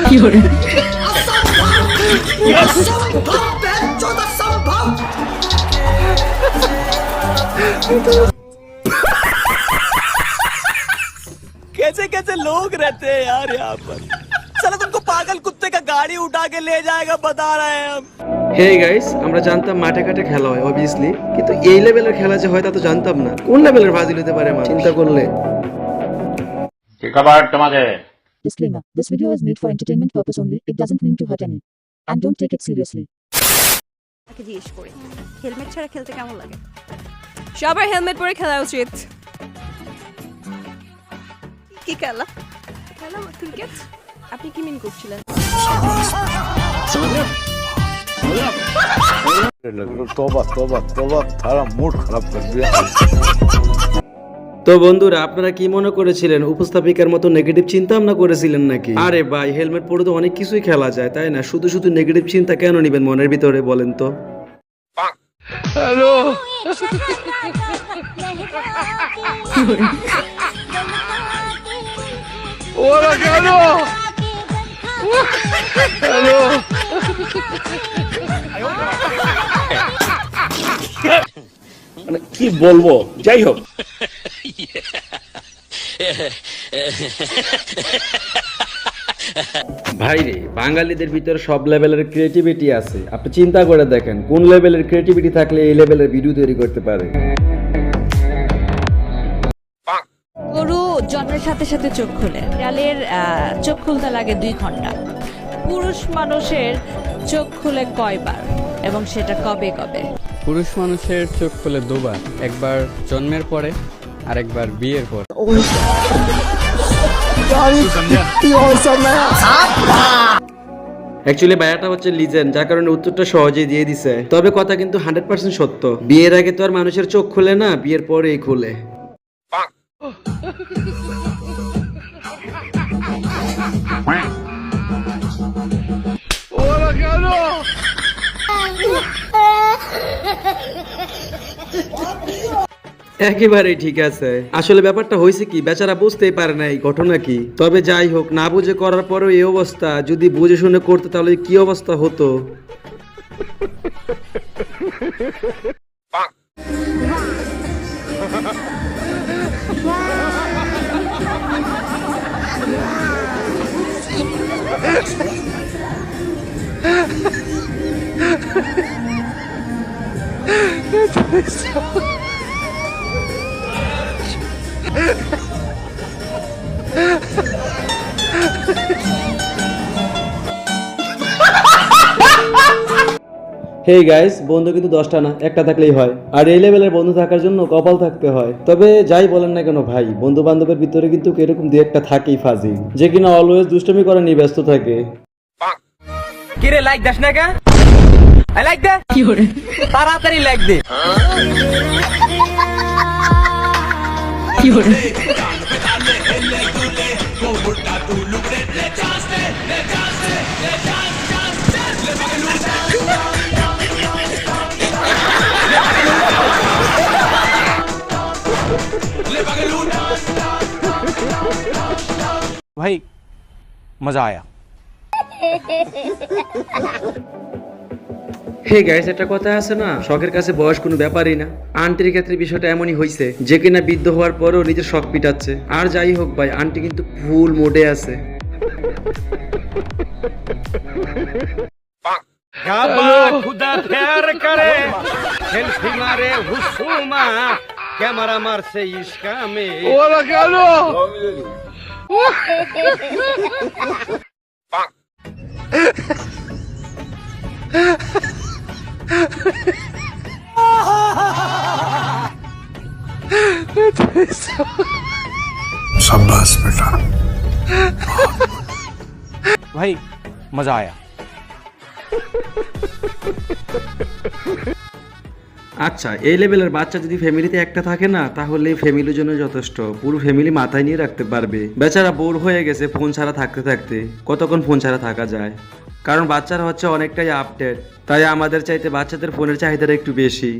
কি করে कैसे कैसे लोग रहते हैं यार यहाँ पर। चलो तुमको पागल कुत्ते का गाड़ी उठा के ले जाएगा बता रहे हैं हम। হে গাইস, আমরা জানতাম মাঠে ঘাটে খেলা হয় অবভিয়াসলি, কিন্তু এই লেভেলের খেলা যে হয় তা তো জানতাম না। কোন লেভেলের ফাজিল হতে পারে মানুষ চিন্তা করলে। কি খবর তোমাদের? Disclaimer: This video is made for entertainment purpose only. It doesn't mean to hurt any. And don't take it seriously. তাকে জিজ্ঞেস করি হেলমেট ছাড়া খেলতে কেমন লাগে। সবার হেলমেট পরে খেলা উচিত। কি খেলা? খেলা ক্রিকেট। আপনি কি মিন করছিলেন? तौबा तौबा तौबा थारा मूड खराब कर दिया। তো বন্ধুরা, আপনারা কি মনে করেছিলেন উপস্থাপিকার মতো নেগেটিভ চিন্তা ভাবনা করেছিলেন নাকি? আরে ভাই, হেলমেট পরে তো অনেক কিছুই খেলা যায়, তাই না? শুধু শুধু নেগেটিভ চিন্তা কেন নিবেন মনের ভিতরে বলেন তো? हेलो ओरा हेलो हेलो মানে কি বলবো, যাই হোক। ভাই রে, বাঙালিদের ভিতরে সব লেভেলের ক্রিয়েটিভিটি আছে। আপনি চিন্তা করে দেখেন কোন লেভেলের ক্রিয়েটিভিটি থাকলে এই লেভেলের ভিডিও তৈরি করতে পারে। গরু জন্মের সাথে সাথে চোখ খোলে, বিড়ালের চোখ খুলতে লাগে 2 ঘন্টা। পুরুষ মানুষের চোখ খুলে কয়বার এবং সেটা কবে কবে? পুরুষ মানুষের চোখ খুলে 2 বার, একবার জন্মের পরে আর একবার বিয়ের পর। অ্যাকচুয়ালি বায়াটা হচ্ছে লিজেন্ড, যার কারণে উত্তরটা সহজেই দিয়ে দিছে। তবে কথা কিন্তু 100% সত্য। বিয়ের আগে তো আর মানুষের চোখ খুলে না, বিয়ের পরেই খুলে। ओरा हेलो একেবারেই ঠিক আছে। আসলে ব্যাপারটা হয়েছে কি, বেচারা বুঝতেই পারে না এই ঘটনা কি। তবে যাই হোক, না বুঝে করার পরেও এই অবস্থা। যদি বুঝে শুনে করতে তাহলে কি অবস্থা হতো। হেই গাইস, বন্ধু কিন্তু 10টা না, একটা থাকলেই হয়। আর এই লেভেলের বন্ধু থাকার জন্য কপাল থাকতে হয়। তবে যাই বলেন না কেন ভাই, বন্ধু বান্ধবের ভিতরে কিন্তু এরকম 2-1টা থাকেই ফাজি, যে কিনা অলওয়েজ দুষ্টমি করে নিয়ে ব্যস্ত থাকে। কি রে লাইক দাস না কা? আই লাইক দে। কি করে তাড়াতাড়ি লাইক দে। কি করে भाई मजा आया। হে গাইস, একটা কথা আছে না, শখের কাছে বয়স কোনো ব্যাপারই না। আন্টির ক্ষেত্রে বিষয়টা এমনই হয়েছে, যে কিনা বৃদ্ধ হওয়ার পরেও নিজের শখ পিটাচ্ছে। আর যাই হোক ভাই, আন্টি কিন্তু ফুল মোডে আছে। खुदा प्यार करे सेल्फी मारे हुस्मा कैमरा मार से इश्का में ओरा हेलो शाबाश बेटा। भाई मजा आया। আচ্ছা, এই লেভেলের বাচ্চা যদি ফ্যামিলিতে একটা থাকে না, তাহলে ফ্যামিলির জন্য যথেষ্ট। পুরো ফ্যামিলি মাথায় নিয়ে রাখতে পারবে। বেচারা বোর হয়ে গেছে ফোন ছাড়া থাকতে থাকতে। কতক্ষণ ফোন ছাড়া থাকা যায়? কারণ বাচ্চারা হচ্ছে অনেকটাই আপডেট, তাই আমাদের চাইতে বাচ্চাদের ফোনের চাহিদাটা একটু বেশি।